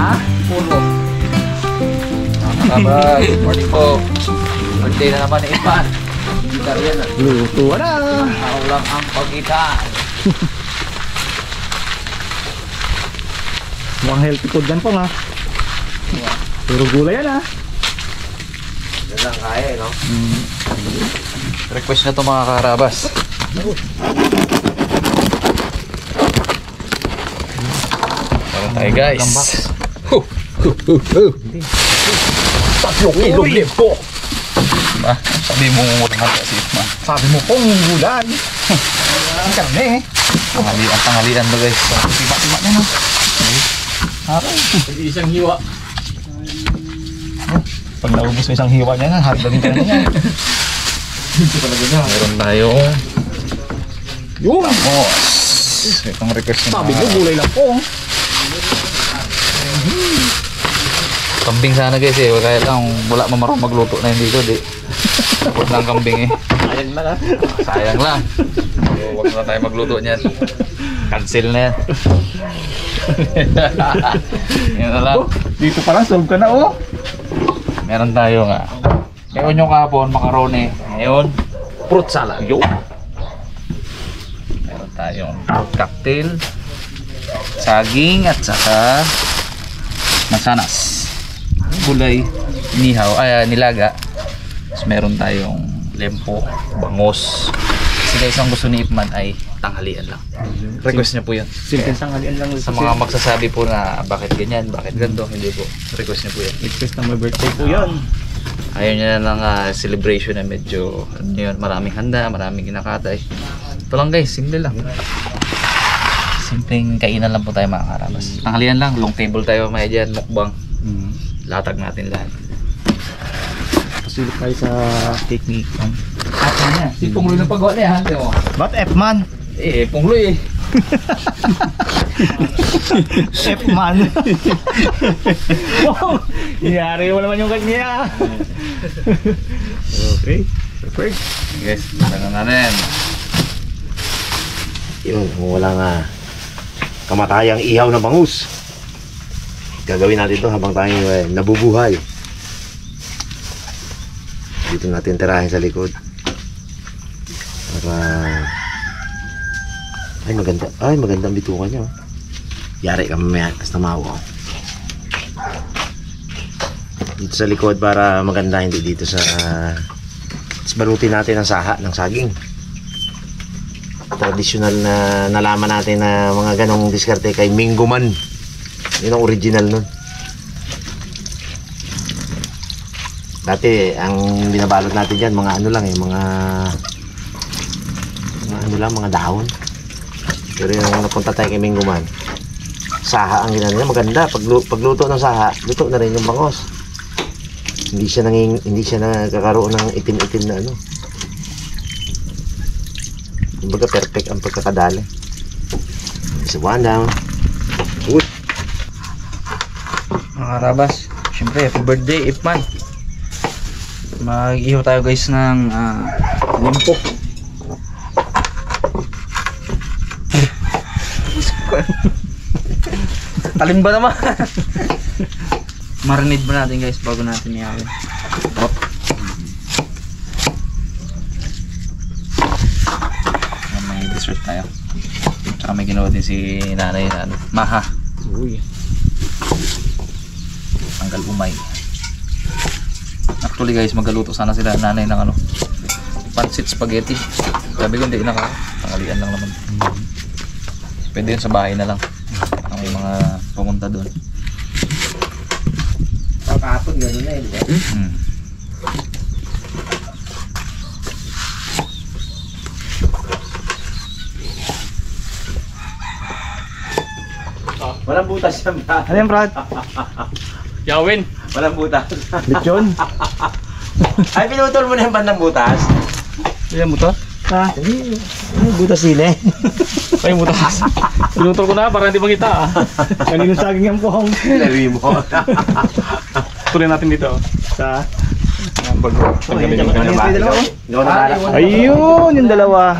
Ha? Puro. Nakakabag. Morning po. Birthday na naman ni Ipan. Gitar yan ah. Luto na. Ako lang ang pag-gitar. Mukhang healthy food yan po nga. Puro gulay yan ah. Yan lang kaya eh, no? Request na to mga karabas. Meron tayo guys. Tatlong ilog po. Diba? Sabi mo muna kasi man. Sabi mo pong gulay. Ang karne eh. Tanghalian ba guys? Tiba-tiba na no. Isang hiwa. Pag naubos mo isang hiwa niya, hard na din ka na niya. Meron tayong Yung! tamos. Itong request na Sabi mo gulay lang po. kambing sana guys eh. Kaya lang wala mamarong magluto na hindi ko di. Huwag lang kambing eh. Sayang na ka. Sayang lang. So, huwag na tayo magluto niyan. Cancel na yan. Yan na lang. Dito pala, solve ka na oh. Meron tayo nga. Ngayon yung kahapon, macaroni. Ngayon, fruit salad. Yo! Meron tayong fruit cocktail, saging at saka mansanas. Gulay, nilaga. Tapos meron tayong lempo, bangos. Kasi guys, ang gusto ni Ipman ay tanghalian lang. Request niya po yun. Simple tanghalian lang. Sa mga magsasabi po na bakit ganyan, bakit ganito, hindi po. Request niya po yan. Request na my birthday po yan. Ayaw niya na ng celebration na medyo yun, maraming handa, maraming kinakatay. Ito lang guys, simple lang. Simpleng kainan lang po tayo mga karabas. Tanghalian lang, long table tayo maya dyan, mukbang. Latag natin lahat. Pasulot tayo sa technique. Ata niya, si Pungloy na pagawa na yan. Ba't F-man? Pungloy eh. F-man. Wow! Iyari mo naman yung kanya. Okay, perfect. Guys, tignan natin. Yun, walang kamatayang ihaw na bangus. Gagawin natin ito habang tayo nabubuhay. Dito natin tirahin sa likod. Para ay maganda ang bituka niya. Yari ka mamaya basta mawa. Dito sa likod para maganda, hindi dito sa balutin natin ang saha ng saging. Traditional na nalaman natin na mga ganong diskarte kay Mingoman. Yun ang original nun. Dati ang binabalot natin dyan mga ano lang mga dahon. Pero yung napunta tayo kay Mingoman, saha ang ginano niya, maganda. Pagluto ng saha, luto na rin yung bangos. Hindi siya nagkakaroon ng itim-itim na ano. Kumbaga perfect ang pagkakadali. So one down. Good. Mga karabas, syempre happy birthday Ipman. Mag-ihaw tayo guys ng limpo. Talim ba naman? Marinate ba natin guys bago natin ihawin? May dessert tayo. Tsaka may ginawa din si nanay na maha. Uy. Tanggal umay. Actually guys, magaluto sana sila nanay ng pancit spaghetti. Sabi ko hindi na tanghalian lang naman. Pwede yun sa bahay na lang. Ang may mga pumunta doon. Kapapon gano'n na di ba? Walang butas yan, Brad. Ano yan, Brad? Yawin! Walang butas. Lechon? Ay, pinutol mo na yung bandang butas. Ayan mo to? Ha? Ay, butas sila eh. Ay, butas. Pinutol ko na para hindi makita. Kanino saging yan po? Lawi mo. Tuloy natin dito. Sa? Bago. Ayun, Ikaw na balak. ayun, yung dalawa.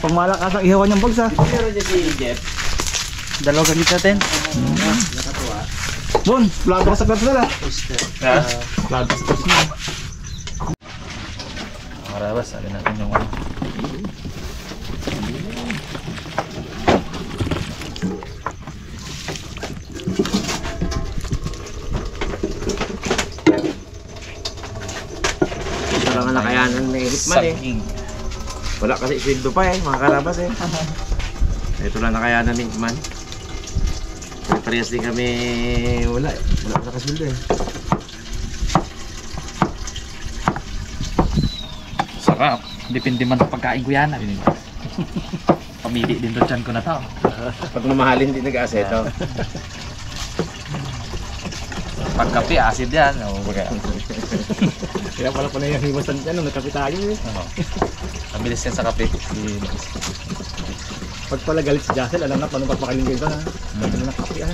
Pang malakas ang ihawan yung bags ha. Meron niya si Jeff. Dalawa gamit natin. Bon, vlog ka sa personal ah. Ha? Vlog ka sa personal. Karabas, alin natin yung ano. Ito lang ang nakayanan ng Hitman eh. Saging. Wala kasi sweldo pa eh, mga karabas eh. Ito lang nakayanan ng Hitman. Parehas din kami, wala pa nakasweldo eh. Sarap. Depende man sa pagkain ko yan. Pamili din doon dyan ko na to. Pag mamahalin din nag-aseto. Pag kape, acid yan. O, baga. Kaya pala yung hiwasan dyan nung nagkape tayo eh. Mabilis yan sa kape. Pag pala galit si Jassel, alam na paano pagpakaling kayo doon ha. Pwede na nakape ha.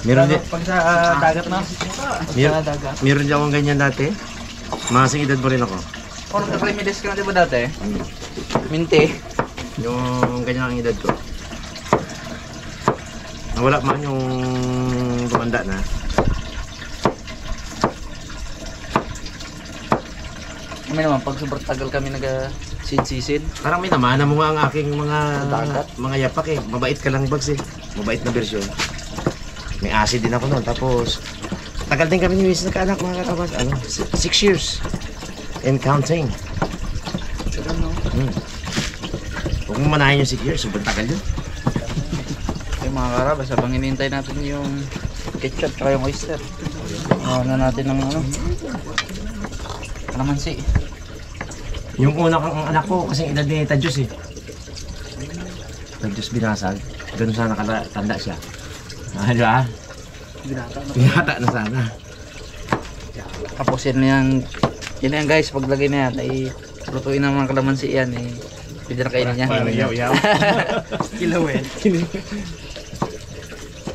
Meron din, Pag sa dagat na. meron din akong ganyan dati. Masing edad mo rin ako. O, nagka-remedies ka na diba dati? Minti. Yung ganyan ang edad ko. Nawala man yung tumanda na. Kami naman, pag sobrang tagal kami nag-sisid. Parang may namana mo nga ang aking Dagat? mga yapak eh. Mabait ka lang bags eh. Mabait na bersyon. May acid din ako noon. Tapos, tagal din kami ni Miss nagkaanak mga karabas. 6 years. And counting. Huwag mo manahin yung 6 years. Sobrang tagal yun. Yung mga karabas, habang hinihintay natin yung ketchup at yung oyster. Na natin ng ano. Kalamansi. Yung una kang anak ko, kasing edad ni Tadyos eh. Tadyos binasag. Ganun sana tanda siya. Di ba? Binata na sana. Tapos yun yan guys, paglagay na yan, ay lutuin ng mga kalamansi yan, eh. Pwede na kainin niya. Yaw. Kilawin.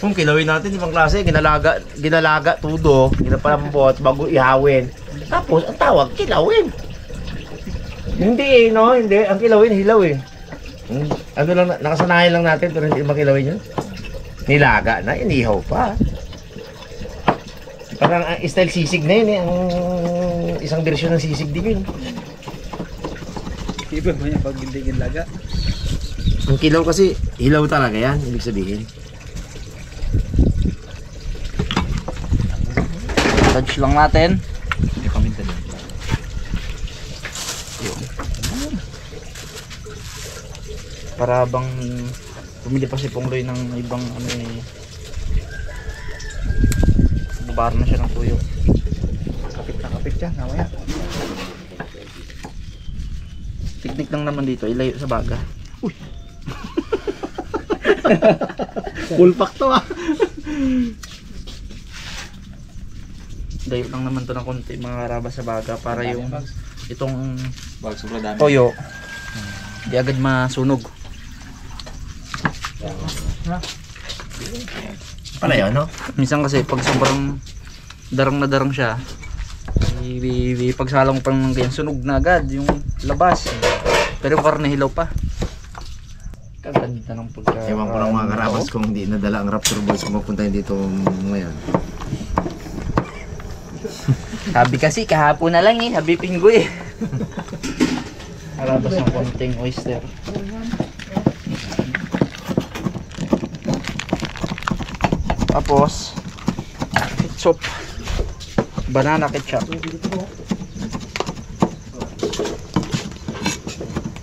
Kung kilawin natin, ibang klase, ginalaga tudo, ginapalambot, bago ihawin. Tapos, ang tawag, kilawin. Hindi eh, no? Hindi. Ang kilawin, hilaw eh. Ano lang, nakasanayan lang natin, pero hindi makilawin yun. Nilaga na, inihaw pa. Parang style sisig na yun eh. Ang isang bersyon ng sisig din yun. Iba ba niya pag hindi ginlaga? Ang kilaw kasi, hilaw talaga yan, ibig sabihin. Touch lang natin. Hindi kami dali. Para bang bumili pa si Pongloy ng ibang ano eh. Bubar na siya ng tuyo. Kapit na kapit siya, namaya. Teknik lang naman dito, ilayo sa baga. Full pack to ah. Dayo lang naman to ng konti mga karabas sa baga para yung itong toyo di agad masunog. Pala yun, no? Minsan kasi pag sobrang darang na darang siya, pagsalang mo pa ng ganyan, sunog na agad yung labas. Pero karne hilaw pa. Kaganda ng pagka... Ewan ko lang mga karabas kung hindi nadala ang Raptor Boys kung mapuntahin dito ngayon. Sabi kasi kahapon na lang eh, habi pinggoy. Karabas ng konting oyster. Tapos ketchup, banana ketchup.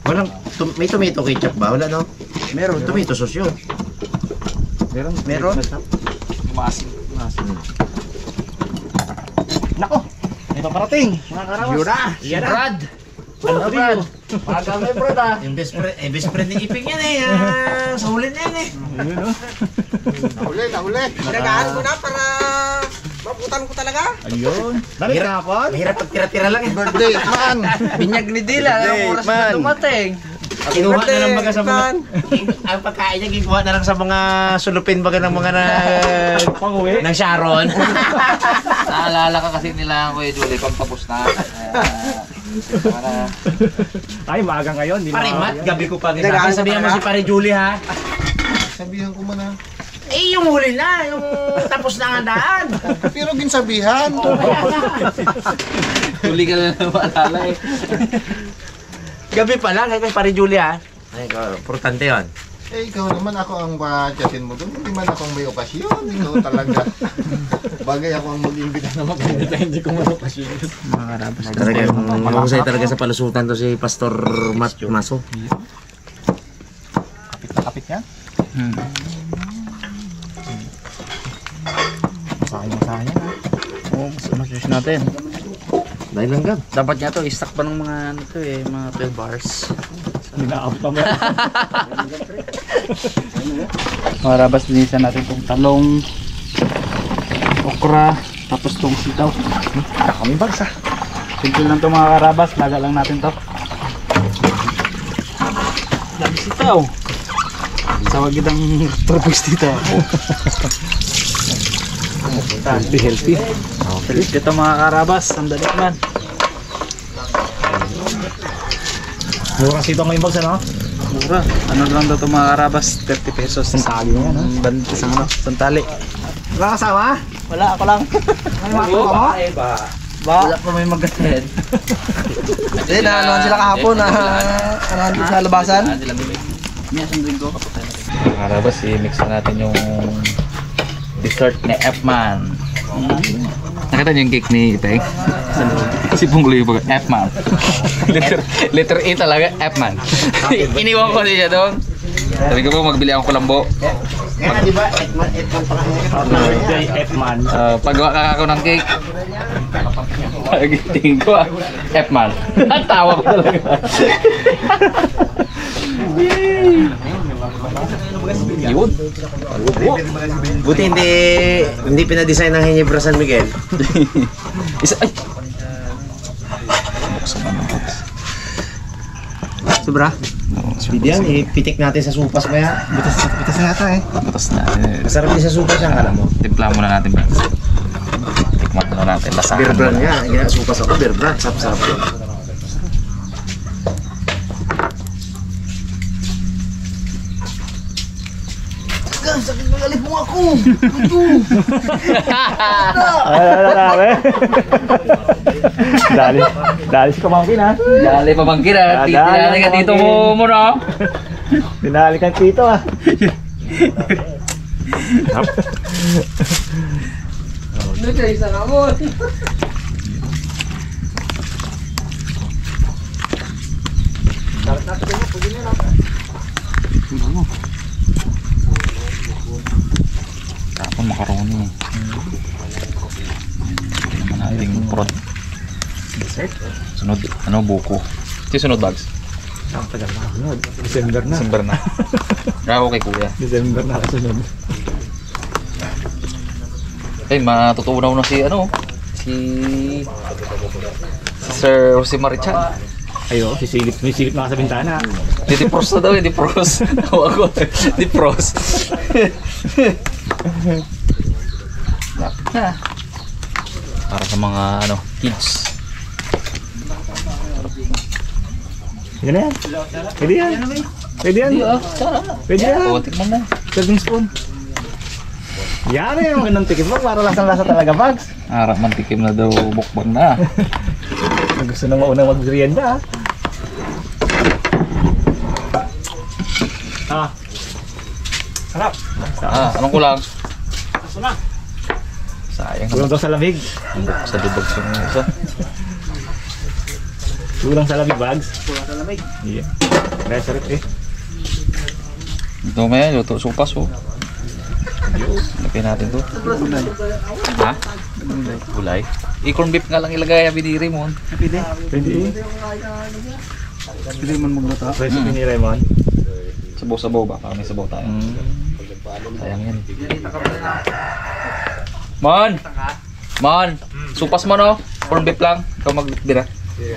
Walang, may tomato ketchup ba? Wala, no? Meron. Tomato sauce yun. Meron. Nako, ito parating. Mga karawas. Yan na. Brad. Ano Brad? Magal may Brad ah. Yung best friend ni Iping yan eh. Sa huli na yan eh. Nahuli. Pinagaan ko na para mabutan ko talaga. Ayun. Dami kahapon. Mahirap pag tira-tira lang eh. Birthday, man. Binyag ni Dila. Anong oras na dumating? Kinuha na lang baga sa mga... Ang pagkain niya, ginawa na lang sa mga sulupin baga ng mga Pang-uwi. ng Sharon. Naalala ka kasi nila Kuya Julie pag tapos na. Ay, maaga ngayon. Di Pare maaga Matt, yan. gabi ko pa. Pinagaan ko Sabihan mo talaga. si Pare Julie ha. Sabihan ko man ha. Eh, yung huli na, yung tapos na ang daan. Pero ginsabihan. Huli ka na maalala eh. Gabi pa lang, kay pare Julia. Ay, importante yun. Eh, ikaw naman ako ang chatin mo doon. Hindi man akong may okasyon. Ikaw talaga. Bagay ako ang mag-imbita na mag-imbita. Hindi ko man okasyon. Talaga, mahusay talaga sa palusutan to si Pastor Maso. Kapit na kapit yan. Sayang ha. Oo, mas natin. Dahil lang gab. Dapat niya to, i-stack pa ng mga ano to eh, mga 12 bars. Hindi na pa mo. Mga rabas, linisan natin itong talong, okra, tapos itong sitaw. Kami bags ha. Simple lang to mga karabas, laga lang natin to. Dami sitaw. Sawag itang trapos dito. Healthy. Dito mga karabas, sandali man. Mura sito ngayon bags ano? Mura. Ano lang daw ito mga karabas, 30 pesos. Sali mo yan ha. Isang ano, santali. Wala kasama? Wala, ako lang. Wala pa may magasin. Hindi, naanoan sila kahapon na anoan sa labasan. Mga karabas, i-mix na natin yung dessert ni F-Man. Nakita niyo yung cake ni Iteng? Si Punglo yung baga, F-Man. letter E talaga, F-Man. Iniwan ko siya doon. Sabi ko po, magbili ako kulambo. Kaya di ba, Edman pa kaya? F-man. Paggawa ka ako ng cake. Tingin ko F-Man. Ang tawa ko talaga. Yun. Buti hindi pinadesign ng Hinebra San Miguel. Isa, ay! Buksan naman ako. Sobra? Hindi yan, ipitik natin sa supas kaya. Bitas na yata eh. Butas na. Masarap din sa supas yan, kala mo. Timpla muna natin ba? Tikman muna natin. Lasahan Beer brand muna. nga, gina supas ako, beer brand, sarap-sarap yun. Sakit magalit mo ako. Dali si Kamangkin ha. Dali pamangkin ha. Titinali ka dito mo muna. Dinali kang tito ha. Nagkaisa ka mo. Tapos macaroni. Naman nating prod. Sunod, ano, buko. Ito yung sunod bags. Ang tagal na kasunod. December na. December na. Bravo kay kuya. December na kasunod. Ay, matutunaw na si ano, si Sir Jose Marichan. Ayo, may silip na ka sa bintana. Dipros na daw, dipros. Tawag ko, dipros. Para sa mga ano, kids. Yan na yan. Pwede yan. Pwede yan. Pwede yan. Oo, tikman na. Serving spoon. Yan na yung ganun tikit mo para lasang-lasa talaga bags. Harap mantikim na daw, bukbang na. Gusto na maunang mag-merienda ah. Sarap. Anong kulang? Gusto na. Sayang. Kulang daw sa lamig. Sa dibag sa mga isa. Kulang sa lamig bags. Kulang sa lamig. Iya. Kaya sarap eh. Ito may luto supas oh. Lagyan natin to. Ha? Gulay. I-corn beef nga lang ilagay ang biniri mo. Pwede. Pwede eh. Pwede man magluto. Recipe ni Raymond. Sabaw-sabaw ba? Para may sabaw tayo. Sayang yan. Mon! Mon! Supas mo no? Corn beef lang. Ikaw magbira. Di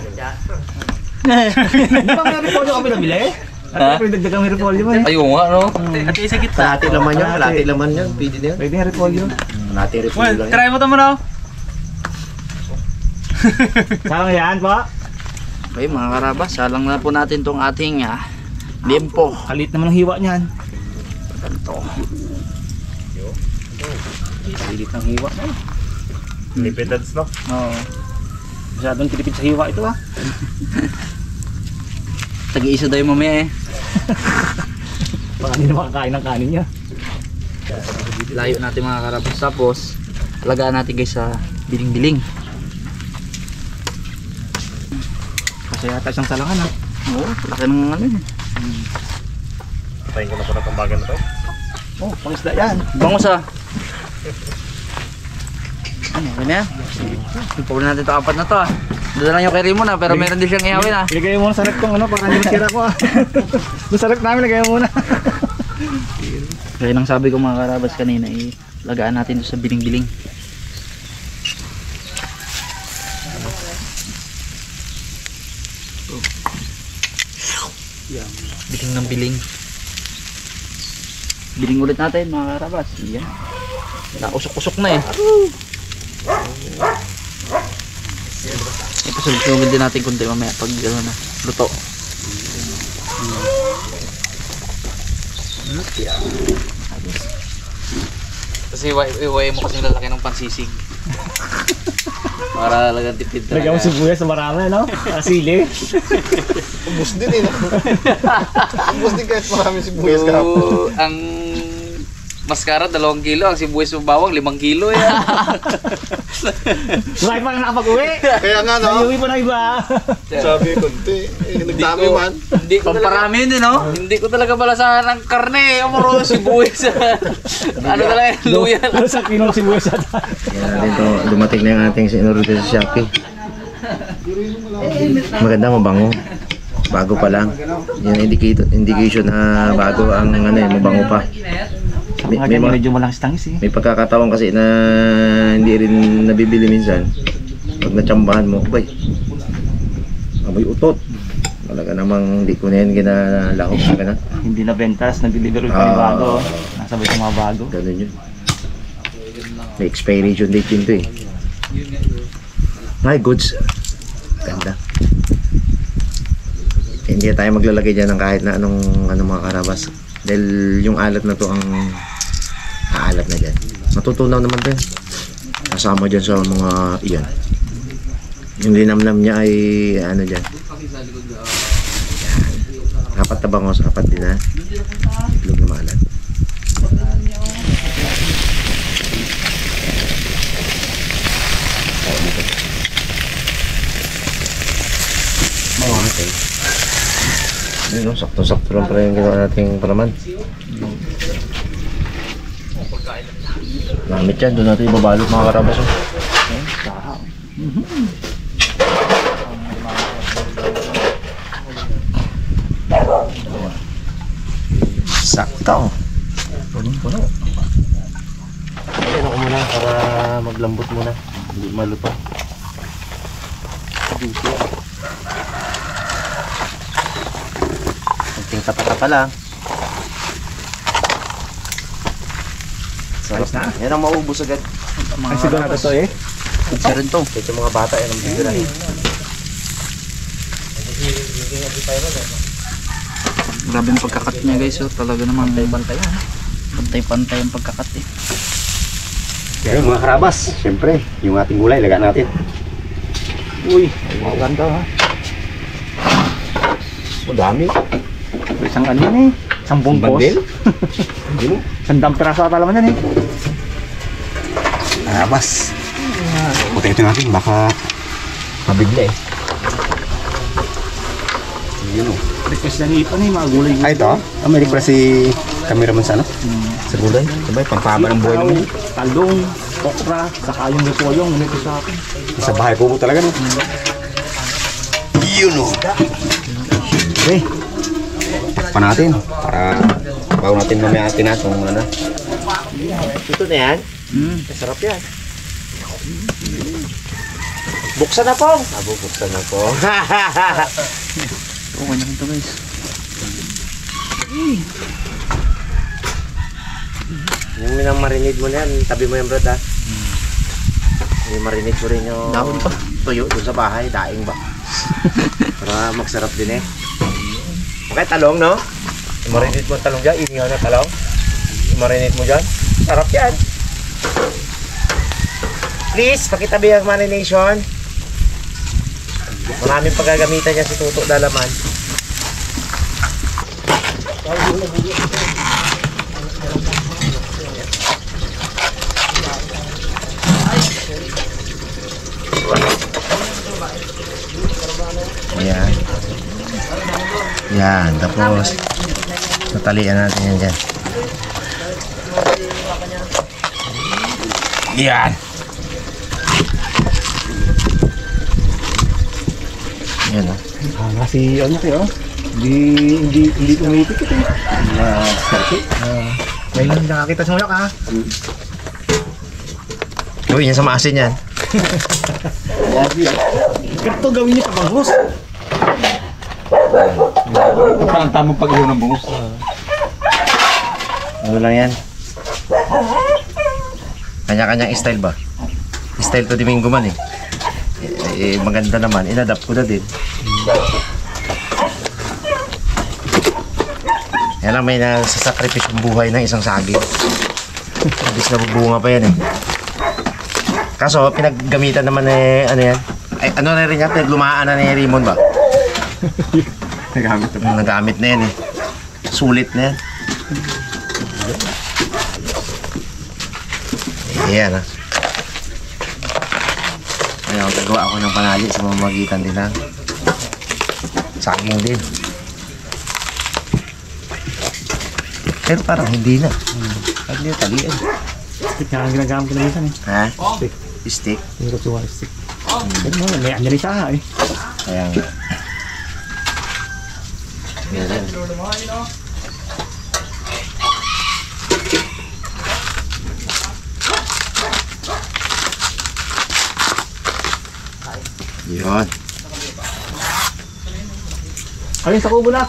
ba may repolyo kami nabili? Ha? Pwede dagdagang may repolyo man. Ayaw nga no? At isa kita. Kalati laman yun, kalati laman yun, pwede na yun. Pwede yung repolyo. Kalati repolyo lang yun. Try mo to mo no? Sarang yan po. Okay mga karabas, salang na po natin tong ating liempo. Kalit naman ang hiwa niyan. Ganito. Pilit ng hiwa na eh. Lipidads no? Oo. Masyadong tilipid sa hiwa ito ah. Tag-iisa daw yung mamaya eh. Baka hindi na makakain ng kanin niya. Layo natin mga karabas. Tapos, alagaan natin guys sa biling-biling. Kasi yata isang salangan ha. Oo, laki ng ano eh. Patayin ko na po na tambagan na to. Oh, pangisda yan. Bangus ah. Ano, ganyan? Pagpapalin natin ito, 4 na to ah. Dala lang yung kay Rimo na, pero meron din siyang ihawin ah. Ilagay mo muna sa rep kong ano, para hindi masira ko ah. Doon sa rep namin, lagay mo muna. Kaya nang sabi ko mga karabas kanina, ilagaan natin doon sa biling-biling. Biling ng biling. Biling ulit natin mga karabas. Yan. Usok-usok na eh. Ipasulog din natin kunti mamaya pag ano na, luto. Kasi iway mo kasi lalaki ng pansisig. Para talagang tipid talaga. Lagyan mo sibuyas sa marami, no? Asili. Ubus din eh. Ubus din kahit marami sibuyas ka. So, ang maskara 2 kilo, ang sibuyas mo bawang 5 kilo yan. Marami pa na nakapag-uwi. Kaya nga no, Naiuwi pa ng iba. sabi konti. Nagdami man. Hindi ko pamparami yun no? Hindi ko talaga balasahan ng karne. Amuro sibuyas. Ano talaga yung luya. Ano sa kinong sibuyas ata? Yan natin to, dumating na yung ating sinorite sa Shopee. Maganda, mabango. Bago pa lang. Yan indication na bago ang ano eh, mabango pa. May Medyo malangis tangis eh. may pagkakataon kasi na hindi rin nabibili minsan. Pag natsambahan mo, bay, amoy utot. Talaga namang hindi ko na yan kinalahok sa kanan. Hindi na bentas, nag-deliver pa yung bago. Nasabay sa mga bago. Ganun yun. May expiration date din to eh. Ay, goods. Ganda. Hindi tayo maglalagay dyan ng kahit na anong mga karabas. Dahil yung alat na to ang aalat na dyan. Matutunaw naman to. Kasama dyan sa mga iyan. Yung linamnam niya ay ano dyan. Yan. 4 na bangos, 4 din na. Itlog na maalat. Okay. Ayun, no? Sakto-sakto lang pala yung ginawa nating palaman. Gamit yan, doon natin ibabalot mga karabas. Oh. Sakto. Punong-puno. Ayan ako muna para maglambot muna. Hindi maluto. Kunting tapa-tapa lang. Sarap na. Yan ang maubos agad. Ang siguro natin to eh. Isa rin to. Ito yung mga bata, yan ang bibira. Grabe yung pagkakat niya guys. So, talaga namang pantay-pantay. Pantay-pantay ang pagkakat eh. Kaya mga karabas, siyempre, yung ating gulay, laga natin. Uy, maganda ha. O dami. Isang ano yan eh. Isang bungkos. Isang damperaso ata laman yan eh. Karabas. Puti ito natin, baka Mabigla eh. yun o. Request na hipon eh, mga gulay. Ah, ito? May request si cameraman sa ano? Sa gulay. Sabay, pampama ng buhay naman. Talong, okra, saka yung repolyo, ngunit sa akin. Sa bahay po talaga no? Yun o. Okay. Pa natin para bago natin mamaya atin na itong ano. Ito na yan. Masarap yan. Buksan na po. Buksan na po. Okay na ito guys. Yung minamarinate mo na yan, tabi mo yan brad ha. Yung marinate mo rin yung Dahon pa. tuyo dun sa bahay, daing ba? Para magsarap din eh. Okay, talong no? Yung marinate mo ang talong dyan, iningaw na talong. marinate mo dyan. Sarap yan. Please, pakitabi ang marination. Maraming paggagamitan niya si Tuto Dalaman. Ayan. Yan, tapos natalian natin yan dyan. Yan. Yan o. Kasi ano kayo? Hindi tumitik ito. May nakakita sa mulak ha. Uy, yan sa maasin yan. Ito gawin niyo sa bangus. Parang tamang pag-ihaw ng bangus. Ano lang yan? Kanya-kanyang style ba? Style to Domingo man eh. Maganda naman. Inadapt ko na din. Yan lang, may nasasakripice yung buhay ng isang saging. Ibig na bubunga pa yan eh. Kaso, pinaggamitan naman eh, ano yan? Ay, ano na rin yan? Pinaglumaan na ni Raymond ba? Nagamit na yan eh. Sulit na yan. Ayan ah. Ayan, gagawa ako ng panali sa mamagitan din ng saging din. Pero parang hindi na. Hindi na talian. Stick na ang ginagamit ko na minsan eh. Ha? Stick? Hindi ko suwa stick. Pero mo, may andyan yung saha eh. Kaya nga. Yan. Yun. Ayun sa kubo na.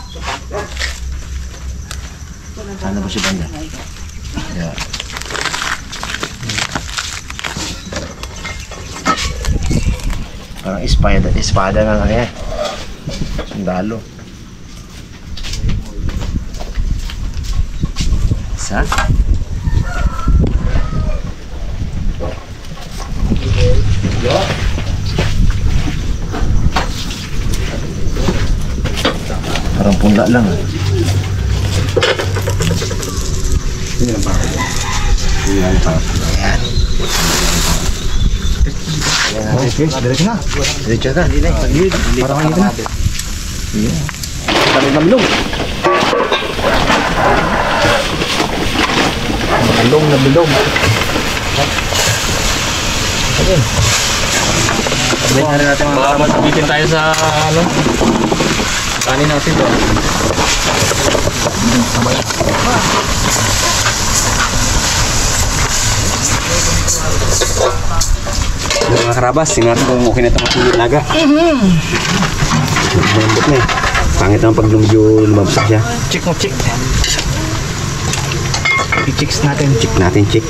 Ano ba si Banda? Yan. Parang espada ng ano yan. Sundalo. Isa. Parang punla lang ah. Ayan. Okay, diretso na. Diretso na. Parang kanito na. Talog na bilog. Talong na bilog. Sabihin na rin natin mga baka masabitin tayo sa ano kanin natin to. Mga karabas, tingnan natin kung okay na ito masulit laga. Malambot na eh. Pangit naman pag medyo lumabsak siya. Check mo, check. I-checks natin. Check natin, check.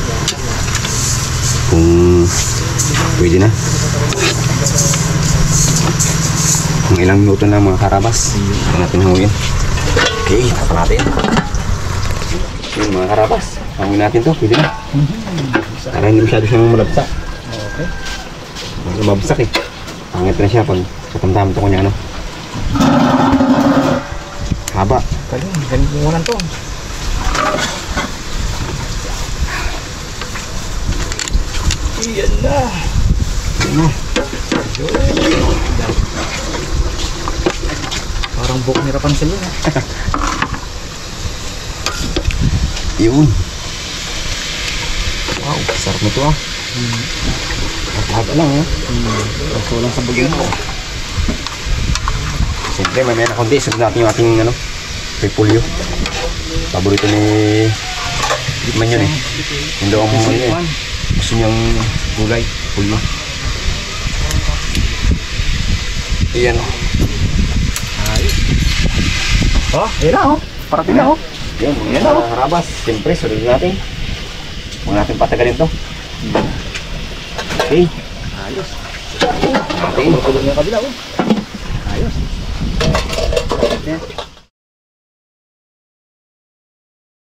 Kung pwede na. Kung ilang minuto lang mga karabas. Ito natin hanguin. Okay, tapos natin. Yun mga karabas. Hanguin natin to, pwede na. Para hindi masyado siyang malabsak. Okay. Lumabsak eh. Pangit na siya pag katamtaman ito ko niya ano. Haba. Ganito mo lang to. Iyan na. Parang buhok ni Rapunzel yun eh. Yun. Wow, sarap nito ah. Haba lang eh. Kaso lang sa bagay mo. Siyempre, may meron konti. Isip natin yung ating ano, repolyo. Paborito ni Tikman yun eh. Hindi ako mga yun eh. Gusto niyang gulay, repolyo. Ayan o. Oh, ayan na oh. Parating na oh. Yan, mga harabas. Siyempre, sunod natin. Huwag natin patagalin to. Okay. Ayos. Natin. Tulog na yung kabila oh. Ayos.